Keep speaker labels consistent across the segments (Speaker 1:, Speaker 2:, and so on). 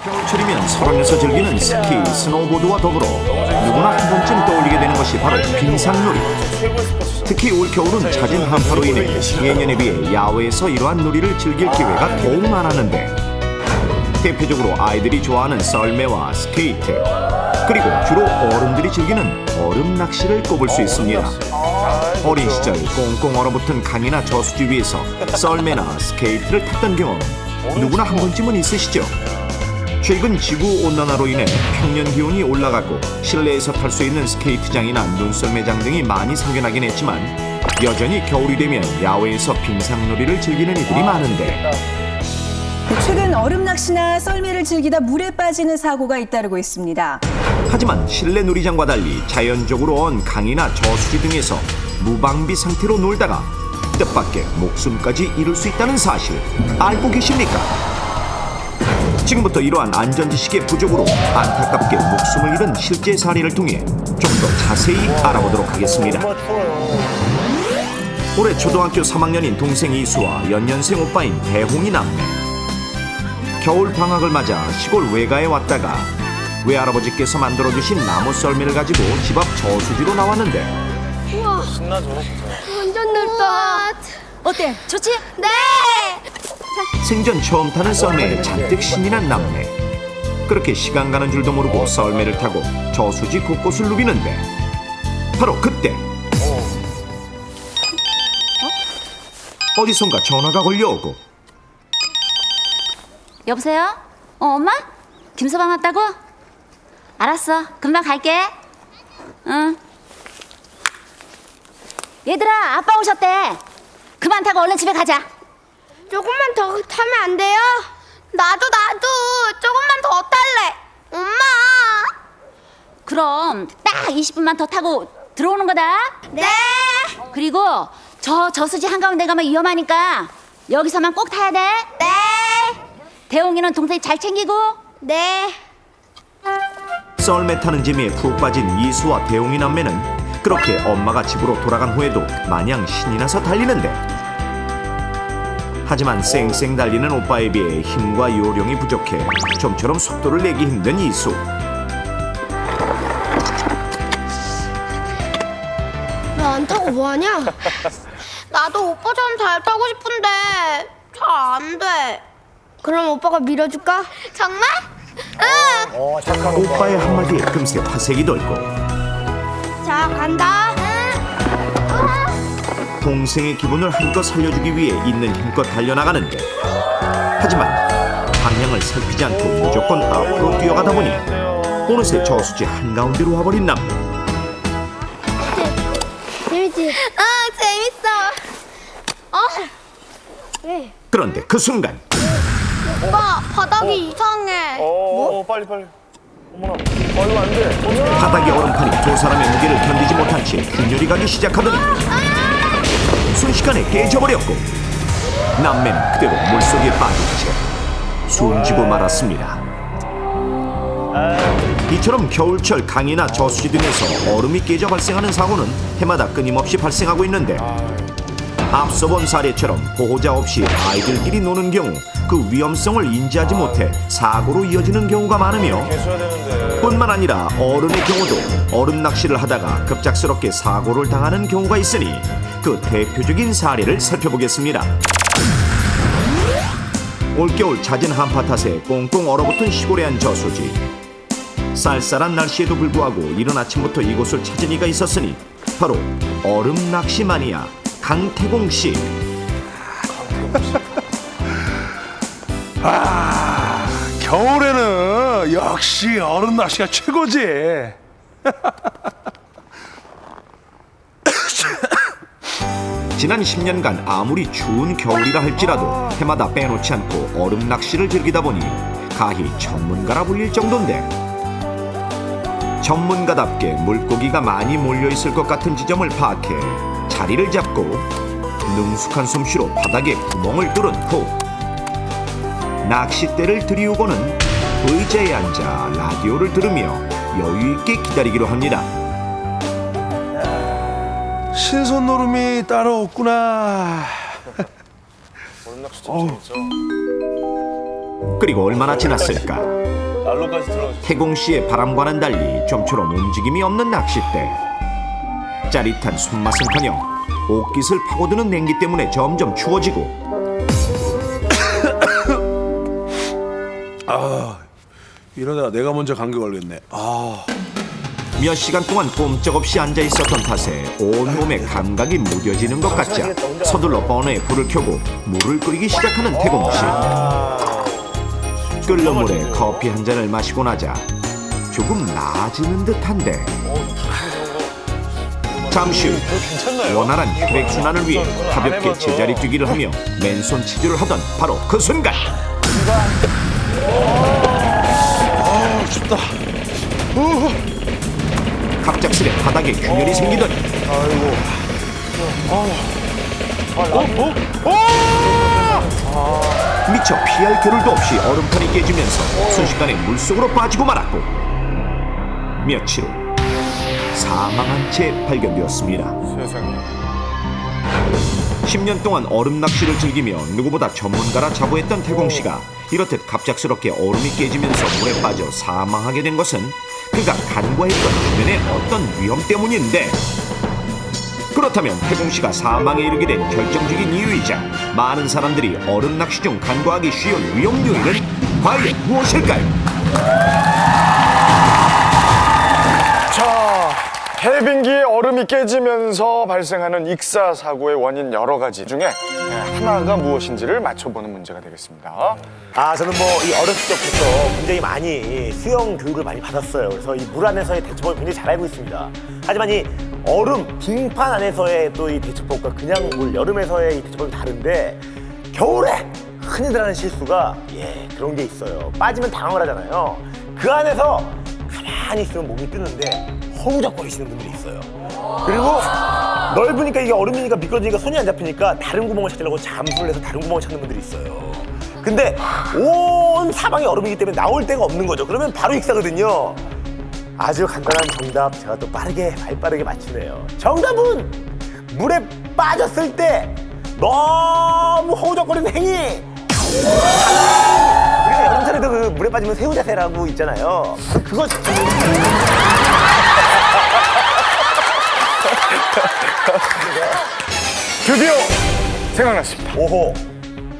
Speaker 1: 겨울철이면 설원에서 즐기는 스키, 스노우보드와 더불어 누구나 한 번쯤 떠올리게 되는 것이 바로 빙상놀이. 특히 올겨울은 잦은 한파로 인해 예년에 비해 야외에서 이러한 놀이를 즐길 기회가 더욱 많았는데, 대표적으로 아이들이 좋아하는 썰매와 스케이트, 그리고 주로 어른들이 즐기는 얼음 낚시를 꼽을 수 있습니다. 어린 시절 꽁꽁 얼어붙은 강이나 저수지 위에서 썰매나 스케이트를 탔던 경험 누구나 한 번쯤은 있으시죠? 최근 지구온난화로 인해 평년 기온이 올라가고 실내에서 탈 수 있는 스케이트장이나 눈썰매장 등이 많이 생겨나긴 했지만, 여전히 겨울이 되면 야외에서 빙상놀이를 즐기는 이들이 많은데,
Speaker 2: 최근 얼음 낚시나 썰매를 즐기다 물에 빠지는 사고가 잇따르고 있습니다.
Speaker 1: 하지만 실내 놀이장과 달리 자연적으로 언 강이나 저수지 등에서 무방비 상태로 놀다가 뜻밖의 목숨까지 잃을 수 있다는 사실 알고 계십니까? 지금부터 이러한 안전지식의 부족으로 안타깝게 목숨을 잃은 실제 사례를 통해 좀 더 자세히 알아보도록 하겠습니다. 올해 초등학교 3학년인 동생 이수와 연년생 오빠인 대홍이 남매. 겨울 방학을 맞아 시골 외가에 왔다가 외할아버지께서 만들어주신 나무 썰매를 가지고 집 앞 저수지로 나왔는데,
Speaker 3: 우와,
Speaker 4: 신나죠, 진짜.
Speaker 3: 완전 넓다.
Speaker 2: 어때? 좋지?
Speaker 3: 네.
Speaker 1: 생전 처음 타는 썰매에 잔뜩 신이 난 남매. 그렇게 시간 가는 줄도 모르고 썰매를 타고 저수지 곳곳을 누비는데, 바로 그때 어디선가 전화가 걸려오고,
Speaker 5: 여보세요? 엄마? 김서방 왔다고? 알았어. 금방 갈게. 응. 얘들아, 아빠 오셨대. 그만 타고 얼른 집에 가자.
Speaker 3: 조금만 더 타면 안 돼요? 나도 조금만 더 탈래. 엄마.
Speaker 5: 그럼 딱 20분만 더 타고 들어오는 거다.
Speaker 3: 네.
Speaker 5: 그리고 저수지 한가운데 가면 위험하니까 여기서만 꼭 타야 돼.
Speaker 3: 네.
Speaker 5: 대홍이는 동생 잘 챙기고.
Speaker 3: 네.
Speaker 1: 썰매 타는 재미에 푹 빠진 이수와 대홍이 남매는 그렇게 엄마가 집으로 돌아간 후에도 마냥 신이 나서 달리는데, 하지만 쌩쌩 달리는 오빠에 비해 힘과 요령이 부족해 좀처럼 속도를 내기 힘든 이수.
Speaker 3: 왜 안 타고 뭐하냐? 나도 오빠처럼 잘 타고 싶은데 잘 안 돼. 그럼 오빠가 밀어줄까? 정말? 응.
Speaker 4: 착한 오빠.
Speaker 1: 오빠의 한마디에 금세 화색이 돌고,
Speaker 3: 자, 간다.
Speaker 1: 동생의 기분을 한껏 살려주기 위해 있는 힘껏 달려나가는데, 하지만 방향을 살피지 않고 무조건 앞으로 뛰어가다 보니 어느새 저수지 한가운데로 와버린 남매.
Speaker 3: 재밌지? 재밌어. 왜?
Speaker 1: 그런데 그 순간
Speaker 3: 오빠, 바닥이 이상해.
Speaker 4: 빨리. 어머나. 이거 안 돼.
Speaker 1: 바닥에 얼음판이 두 사람의 무게를 견디지 못한 채 균열이 가기 시작하더니 순식간에 깨져버렸고, 남매는 그대로 물속에 빠진 채 숨지고 말았습니다. 이처럼 겨울철 강이나 저수지 등에서 얼음이 깨져 발생하는 사고는 해마다 끊임없이 발생하고 있는데, 앞서 본 사례처럼 보호자 없이 아이들끼리 노는 경우 그 위험성을 인지하지 못해 사고로 이어지는 경우가 많으며,
Speaker 4: 해줘야 되는데.
Speaker 1: 뿐만 아니라 어른의 경우도 얼음 낚시를 하다가 급작스럽게 사고를 당하는 경우가 있으니 그 대표적인 사례를 살펴보겠습니다. 올겨울 잦은 한파 탓에 꽁꽁 얼어붙은 시골의 한 저수지. 쌀쌀한 날씨에도 불구하고 이른 아침부터 이곳을 찾은 이가 있었으니 바로 얼음 낚시 마니아 강태공 씨.
Speaker 6: 겨울에는 역시 얼음 낚시가 최고지.
Speaker 1: 지난 10년간 아무리 추운 겨울이라 할지라도 해마다 빼놓지 않고 얼음 낚시를 즐기다 보니 가히 전문가라 불릴 정도인데, 전문가답게 물고기가 많이 몰려있을 것 같은 지점을 파악해 자리를 잡고 능숙한 솜씨로 바닥에 구멍을 뚫은 후 낚싯대를 들이우고는 의자에 앉아 라디오를 들으며 여유있게 기다리기로 합니다.
Speaker 6: 신선 노름이 따로 없구나.
Speaker 4: 얼음 낚시 좀 재밌죠.
Speaker 1: 그리고 얼마나 지났을까?
Speaker 4: 난로까지 들어가죠.
Speaker 1: 태공 씨의 바람과는 달리 좀처럼 움직임이 없는 낚싯대. 짜릿한 손맛은커녕 옷깃을 파고드는 냉기 때문에 점점 추워지고
Speaker 6: 이러다가 내가 먼저 감기 걸렸네.
Speaker 1: 몇 시간 동안 꼼짝없이 앉아 있었던 탓에 온몸에 감각이 무뎌지는 것 같자 서둘러 버너에 불을 켜고 물을 끓이기 시작하는 태공 씨. 끓는 물에 커피 한 잔을 마시고 나자 조금 나아지는 듯한데 잠시 후 원활한 혈액순환을 위해 가볍게 제자리 뛰기를 하며 맨손 치즈를 하던 바로 그 순간
Speaker 6: 춥다.
Speaker 1: 갑작스레 바닥에 균열이 생기더니 미처 피할 겨를도 없이 얼음판이 깨지면서 순식간에 물속으로 빠지고 말았고 며칠 후 사망한 채 발견되었습니다.
Speaker 4: 세상에.
Speaker 1: 10년 동안 얼음 낚시를 즐기며 누구보다 전문가라 자부했던 태공 씨가 이렇듯 갑작스럽게 얼음이 깨지면서 물에 빠져 사망하게 된 것은 그가 간과했던 주변의 어떤 위험 때문인데, 그렇다면 태공 씨가 사망에 이르게 된 결정적인 이유이자 많은 사람들이 얼음 낚시 중 간과하기 쉬운 위험 요인은 과연 무엇일까요?
Speaker 4: 자, 해빙기에 얼음이 깨지면서 발생하는 익사 사고의 원인 여러 가지 중에 하나가 무엇인지를 맞춰보는 문제가 되겠습니다.
Speaker 7: 저는 뭐 이 어렸을 때부터 굉장히 많이 수영 교육을 많이 받았어요. 그래서 이 물 안에서의 대처법을 굉장히 잘 알고 있습니다. 하지만 이 얼음, 빙판 안에서의 또 이 대처법과 그냥 물, 여름에서의 이 대처법이 다른데 겨울에 흔히들 하는 실수가 그런 게 있어요. 빠지면 당황을 하잖아요. 그 안에서 가만히 있으면 몸이 뜨는데 허우적거리시는 분들이 있어요. 그리고 넓으니까 이게 얼음이니까 미끄러지니까 손이 안 잡히니까 다른 구멍을 찾으려고 잠수를 해서 다른 구멍을 찾는 분들이 있어요. 근데 온 사방이 얼음이기 때문에 나올 데가 없는 거죠. 그러면 바로 익사거든요. 아주 간단한 정답 제가 또 발빠르게 맞추네요. 정답은 물에 빠졌을 때 너무 허우적거리는 행위. 우리가 여름철에도 그 물에 빠지면 새우 자세라고 있잖아요. 그거
Speaker 4: 드디어 생각났습니다.
Speaker 7: 오호.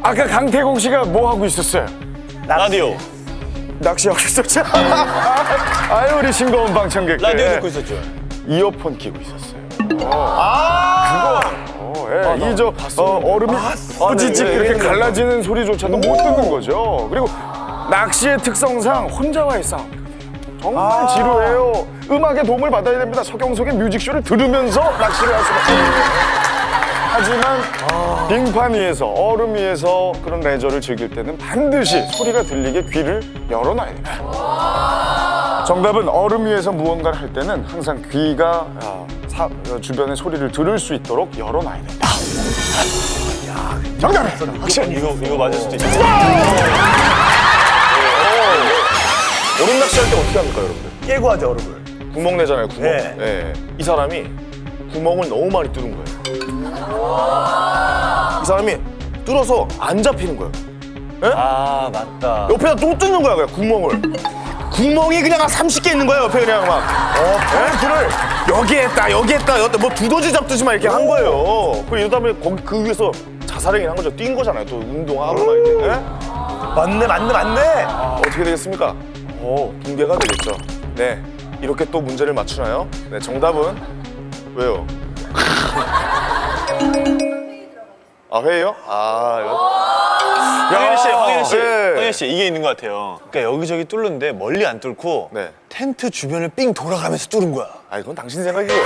Speaker 4: 아까 강태공 씨가 뭐 하고 있었어요?
Speaker 7: 라디오.
Speaker 4: 낚시하고 있었죠? 아유, 우리 싱거운 방청객.
Speaker 7: 라디오 듣고 있었죠.
Speaker 4: 이어폰 끼고 있었어요. 얼음이 뿌지직 이렇게 갈라지는 소리조차도 못 듣는 거죠. 그리고 낚시의 특성상 혼자와의 싸움이거든요. 정말 지루해요. 음악의 도움을 받아야 됩니다. 서경석의 뮤직쇼를 들으면서 낚시를 할 수밖에 없어요. 하지만 빙판 위에서, 얼음 위에서 그런 레저를 즐길 때는 반드시 소리가 들리게 귀를 열어놔야 됩니다. 정답은 얼음 위에서 무언가를 할 때는 항상 귀가 주변의 소리를 들을 수 있도록 열어놔야 된다. 정답! 확실히
Speaker 7: 이거 맞을 수도 있죠.
Speaker 4: 얼음 낚시할 때 어떻게 합니까, 여러분들?
Speaker 7: 깨고 하죠, 얼음을.
Speaker 4: 구멍 내잖아요, 구멍.
Speaker 7: 네.
Speaker 4: 예. 이 사람이 구멍을 너무 많이 뚫은 거예요. 이 사람이 뚫어서 안 잡히는 거예요. 예?
Speaker 7: 맞다.
Speaker 4: 옆에다 또 뚫는 거야, 그냥 구멍을. 구멍이 그냥 한 30개 있는 거야, 옆에 그냥 막. 포인트를 여기에 했다, 뭐 두더지 잡듯이 막 이렇게 한 거예요. 그리고 이러다 보니 거기 그 위에서 자살행위를 한 거죠. 뛴 거잖아요, 또 운동하고 막 이렇게. 예?
Speaker 7: 맞네.
Speaker 4: 어떻게 되겠습니까? 붕괴가 되겠죠. 네, 이렇게 또 문제를 맞추나요? 네, 정답은 왜요? 회의요?
Speaker 8: 황현 씨, 이게 있는 것 같아요. 그러니까 여기저기 뚫는데 멀리 안 뚫고
Speaker 4: 네.
Speaker 8: 텐트 주변을 삥 돌아가면서 뚫은 거야.
Speaker 4: 그건 당신 생각이에요.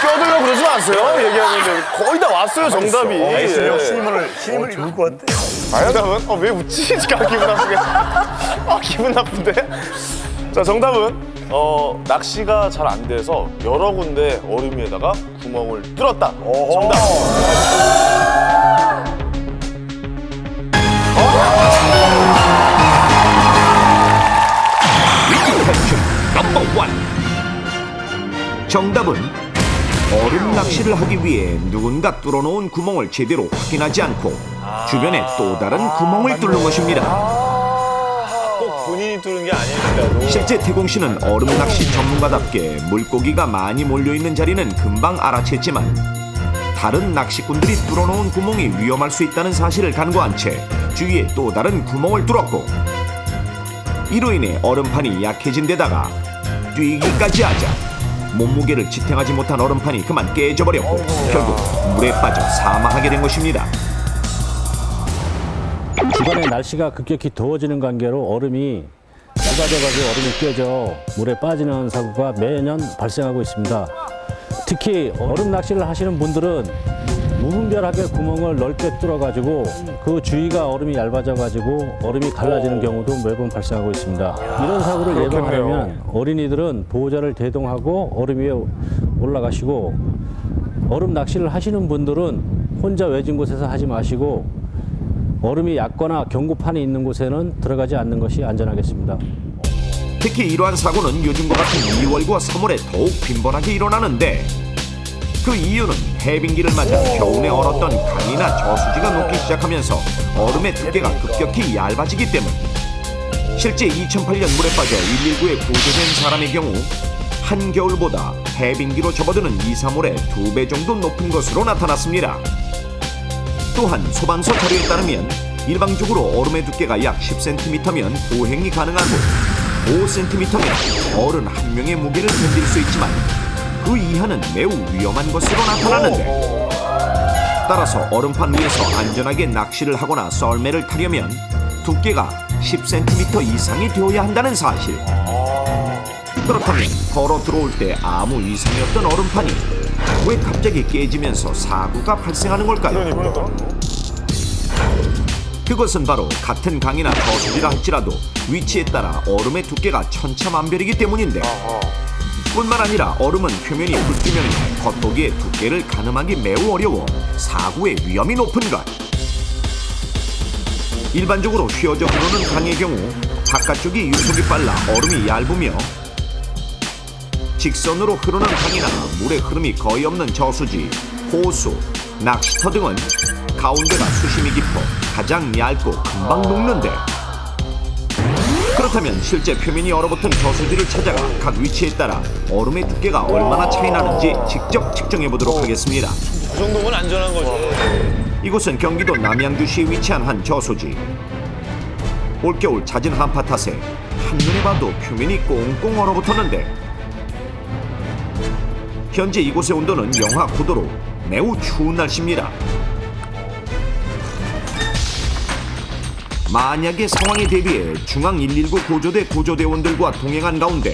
Speaker 4: 껴들려고 그러지 마세요. 얘기하는데 거의 다 왔어요, 정답이.
Speaker 7: 실물을 좋을 것 같아.
Speaker 4: 정답은? 왜 웃지? 기분 나쁘게. 기분 나쁜데? 자, 정답은 낚시가 잘 안 돼서 여러 군데 얼음 위에다가 구멍을 뚫었다. 정답.
Speaker 1: 넘버 원. 정답은 얼음 낚시를 하기 위해 누군가 뚫어놓은 구멍을 제대로 확인하지 않고 주변에 또 다른 구멍을 뚫는 것입니다.
Speaker 8: 본인이 뚫은 게 아닐지라도.
Speaker 1: 실제 태공 씨는 얼음 낚시 전문가답게 물고기가 많이 몰려있는 자리는 금방 알아챘지만 다른 낚시꾼들이 뚫어놓은 구멍이 위험할 수 있다는 사실을 간과한 채 주위에 또 다른 구멍을 뚫었고 이로 인해 얼음판이 약해진 데다가 뛰기까지 하자 몸무게를 지탱하지 못한 얼음판이 그만 깨져버렸고 결국 물에 빠져 사망하게 된 것입니다.
Speaker 9: 주변에 날씨가 급격히 더워지는 관계로 얼음이 얇아져가지고 얼음이 깨져 물에 빠지는 사고가 매년 발생하고 있습니다. 특히 얼음 낚시를 하시는 분들은 무분별하게 구멍을 넓게 뚫어가지고 그 주위가 얼음이 얇아져가지고 얼음이 갈라지는 경우도 매번 발생하고 있습니다. 이런 사고를
Speaker 4: 그렇겠네요.
Speaker 9: 예방하려면 어린이들은 보호자를 대동하고 얼음 위에 올라가시고 얼음 낚시를 하시는 분들은 혼자 외진 곳에서 하지 마시고 얼음이 얕거나 경고판이 있는 곳에는 들어가지 않는 것이 안전하겠습니다.
Speaker 1: 특히 이러한 사고는 요즘과 같은 2월과 3월에 더욱 빈번하게 일어나는데 그 이유는 해빙기를 맞아 겨우내 얼었던 강이나 저수지가 녹기 시작하면서 얼음의 두께가 급격히 얇아지기 때문. 실제 2008년 물에 빠져 119에 구조된 사람의 경우 한겨울보다 해빙기로 접어드는 2, 3월에 2배 정도 높은 것으로 나타났습니다. 또한 소방서 자료에 따르면 일반적으로 얼음의 두께가 약 10cm면 보행이 가능하고 5cm면 어른 한 명의 무게를 견딜 수 있지만 그 이하는 매우 위험한 것으로 나타나는데 따라서 얼음판 위에서 안전하게 낚시를 하거나 썰매를 타려면 두께가 10cm 이상이 되어야 한다는 사실. 그렇다면 걸어 들어올 때 아무 이상이 없던 얼음판이 왜 갑자기 깨지면서 사고가 발생하는 걸까요? 그것은 바로 같은 강이나 저수지라 할지라도 위치에 따라 얼음의 두께가 천차만별이기 때문인데 뿐만 아니라 얼음은 표면이 불투명해 겉보기에 두께를 가늠하기 매우 어려워 사고의 위험이 높은 것. 일반적으로 휘어져 흐르는 강의 경우 바깥쪽이 유속이 빨라 얼음이 얇으며 직선으로 흐르는 강이나 물의 흐름이 거의 없는 저수지, 호수, 낚시터 등은 가운데가 수심이 깊어 가장 얇고 금방 녹는데 그렇다면 실제 표면이 얼어붙은 저수지를 찾아가 각 위치에 따라 얼음의 두께가 얼마나 차이 나는지 직접 측정해 보도록 하겠습니다.
Speaker 8: 그 정도면 안전한 거죠.
Speaker 1: 이곳은 경기도 남양주시에 위치한 한 저수지. 올겨울 잦은 한파 탓에 한눈에 봐도 표면이 꽁꽁 얼어붙었는데 현재 이곳의 온도는 영하 9도로 매우 추운 날씨입니다. 만약의 상황에 대비해 중앙 119 구조대 구조대원들과 동행한 가운데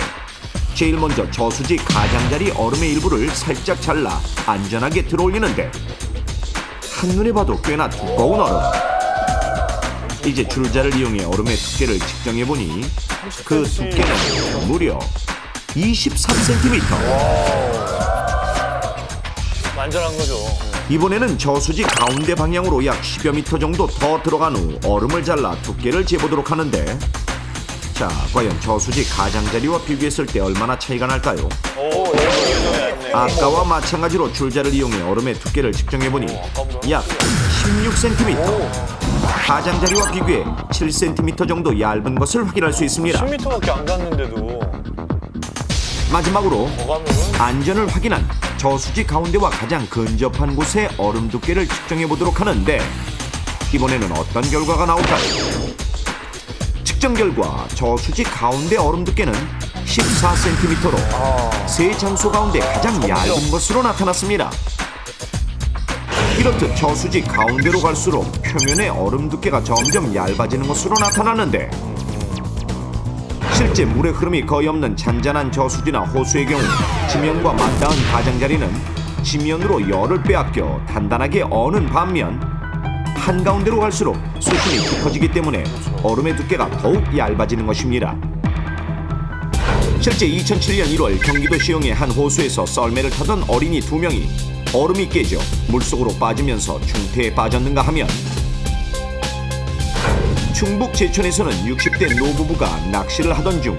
Speaker 1: 제일 먼저 저수지 가장자리 얼음의 일부를 살짝 잘라 안전하게 들어올리는데 한눈에 봐도 꽤나 두꺼운 얼음. 이제 줄자를 이용해 얼음의 두께를 측정해보니 그 두께는 무려 23cm.
Speaker 8: 안전한 거죠.
Speaker 1: 이번에는 저수지 가운데 방향으로 약 10여 미터 정도 더 들어간 후 얼음을 잘라 두께를 재보도록 하는데 자, 과연 저수지 가장자리와 비교했을 때 얼마나 차이가 날까요? 아까와 마찬가지로 줄자를 이용해 얼음의 두께를 측정해보니 약 16cm. 가장자리와 비교해 7cm 정도 얇은 것을 확인할 수 있습니다.
Speaker 8: 10m밖에 안 갔는데도.
Speaker 1: 마지막으로 안전을 확인한 저수지 가운데와 가장 근접한 곳의 얼음 두께를 측정해 보도록 하는데 이번에는 어떤 결과가 나올까요? 측정 결과 저수지 가운데 얼음 두께는 14cm로 세 장소 가운데 가장 얇은 것으로 나타났습니다. 이렇듯 저수지 가운데로 갈수록 표면의 얼음 두께가 점점 얇아지는 것으로 나타나는데 실제 물의 흐름이 거의 없는 잔잔한 저수지나 호수의 경우 지면과 맞닿은 가장자리는 지면으로 열을 빼앗겨 단단하게 어는 반면 한가운데로 갈수록 수심이 깊어지기 때문에 얼음의 두께가 더욱 얇아지는 것입니다. 실제 2007년 1월 경기도 시흥의 한 호수에서 썰매를 타던 어린이 2명이 얼음이 깨져 물속으로 빠지면서 중태에 빠졌는가 하면 충북 제천에서는 60대 노부부가 낚시를 하던 중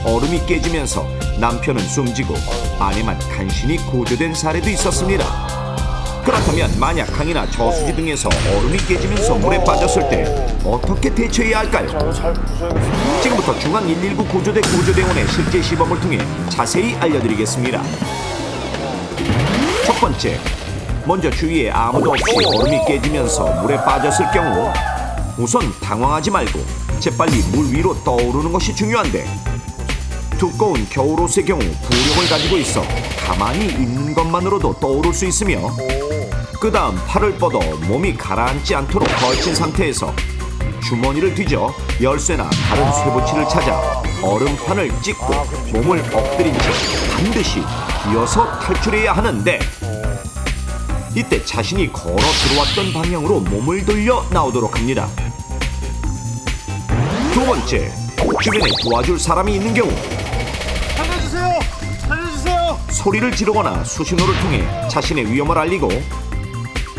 Speaker 1: 얼음이 깨지면서 남편은 숨지고 아내만 간신히 구조된 사례도 있었습니다. 그렇다면 만약 강이나 저수지 등에서 얼음이 깨지면서 물에 빠졌을 때 어떻게 대처해야 할까요?
Speaker 4: 잘 보셔야겠습니다.
Speaker 1: 지금부터 중앙 119 구조대 구조대원의 실제 시범을 통해 자세히 알려드리겠습니다. 첫 번째, 먼저 주위에 아무도 없이 얼음이 깨지면서 물에 빠졌을 경우 우선 당황하지 말고 재빨리 물 위로 떠오르는 것이 중요한데, 두꺼운 겨울옷의 경우 부력을 가지고 있어 가만히 있는 것만으로도 떠오를 수 있으며, 그 다음 팔을 뻗어 몸이 가라앉지 않도록 걸친 상태에서 주머니를 뒤져 열쇠나 다른 쇠붙이를 찾아 얼음판을 찍고 몸을 엎드린 채 반드시 이어서 탈출해야 하는데, 이때 자신이 걸어 들어왔던 방향으로 몸을 돌려 나오도록 합니다. 두 번째, 주변에 도와줄 사람이 있는 경우
Speaker 8: 살려주세요! 살려주세요!
Speaker 1: 소리를 지르거나 수신호를 통해 자신의 위험을 알리고,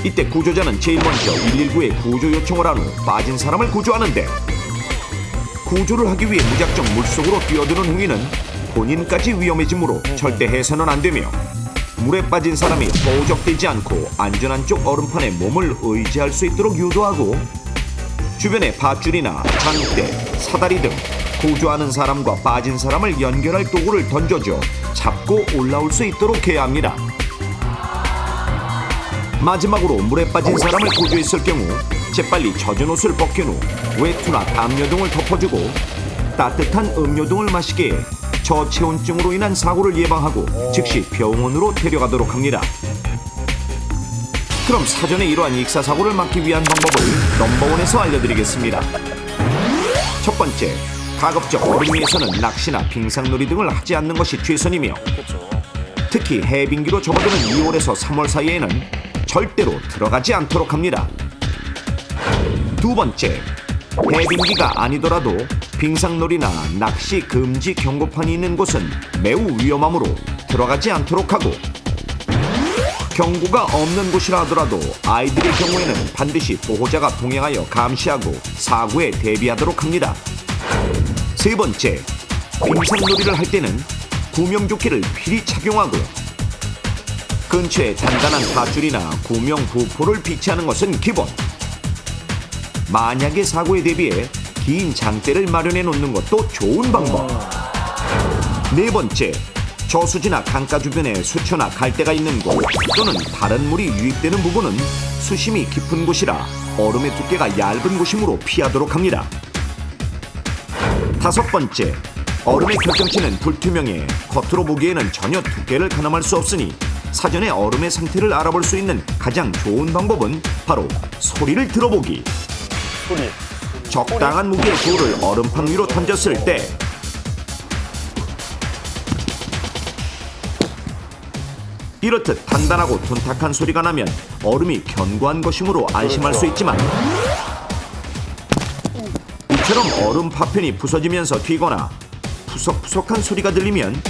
Speaker 1: 이때 구조자는 제일 먼저 119에 구조 요청을 한 후 빠진 사람을 구조하는데, 구조를 하기 위해 무작정 물속으로 뛰어드는 행위는 본인까지 위험해지므로 절대 해서는 안 되며, 물에 빠진 사람이 보적되지 않고 안전한 쪽 얼음판에 몸을 의지할 수 있도록 유도하고, 주변에 밧줄이나 장대, 사다리 등 구조하는 사람과 빠진 사람을 연결할 도구를 던져줘 잡고 올라올 수 있도록 해야 합니다. 마지막으로 물에 빠진 사람을 구조했을 경우 재빨리 젖은 옷을 벗긴 후 외투나 담요 등을 덮어주고 따뜻한 음료 등을 마시게 해 저체온증으로 인한 사고를 예방하고 즉시 병원으로 데려가도록 합니다. 그럼 사전에 이러한 익사사고를 막기 위한 방법을 넘버원에서 알려드리겠습니다. 첫 번째, 가급적 얼음 위에서는 낚시나 빙상놀이 등을 하지 않는 것이 최선이며, 특히 해빙기로 접어드는 2월에서 3월 사이에는 절대로 들어가지 않도록 합니다. 두 번째, 해빙기가 아니더라도 빙상놀이나 낚시 금지 경고판이 있는 곳은 매우 위험하므로 들어가지 않도록 하고, 경고가 없는 곳이라 하더라도 아이들의 경우에는 반드시 보호자가 동행하여 감시하고 사고에 대비하도록 합니다. 세 번째, 빙상놀이를 할 때는 구명조끼를 필히 착용하고, 근처에 단단한 밧줄이나 구명 부포를 비치하는 것은 기본. 만약의 사고에 대비해 긴 장대를 마련해 놓는 것도 좋은 방법. 네 번째, 저수지나 강가 주변에 수초나 갈대가 있는 곳 또는 다른 물이 유입되는 부분은 수심이 깊은 곳이라 얼음의 두께가 얇은 곳이므로 피하도록 합니다. 다섯 번째, 얼음의 결정치는 불투명해 겉으로 보기에는 전혀 두께를 가늠할 수 없으니 사전에 얼음의 상태를 알아볼 수 있는 가장 좋은 방법은 바로 소리를 들어보기.
Speaker 4: 소리.
Speaker 1: 적당한 무게의 돌을 얼음판 위로 던졌을 때 이렇듯 단단하고 둔탁한 소리가 나면 얼음이 견고한 것이므로 안심할 수 있지만, 이처럼 얼음 파편이 부서지면서 튀거나 푸석푸석한 소리가 들리면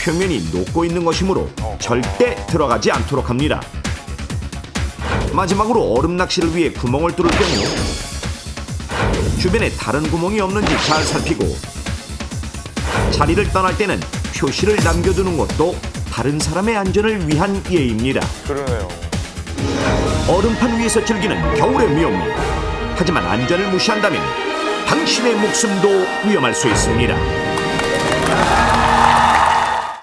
Speaker 1: 표면이 녹고 있는 것이므로 절대 들어가지 않도록 합니다. 마지막으로 얼음 낚시를 위해 구멍을 뚫을 경우 주변에 다른 구멍이 없는지 잘 살피고, 자리를 떠날 때는 표시를 남겨두는 것도 다른 사람의 안전을 위한 예입니다.
Speaker 4: 그러네요.
Speaker 1: 얼음판 위에서 즐기는 겨울의 묘미. 하지만 안전을 무시한다면 당신의 목숨도 위험할 수 있습니다.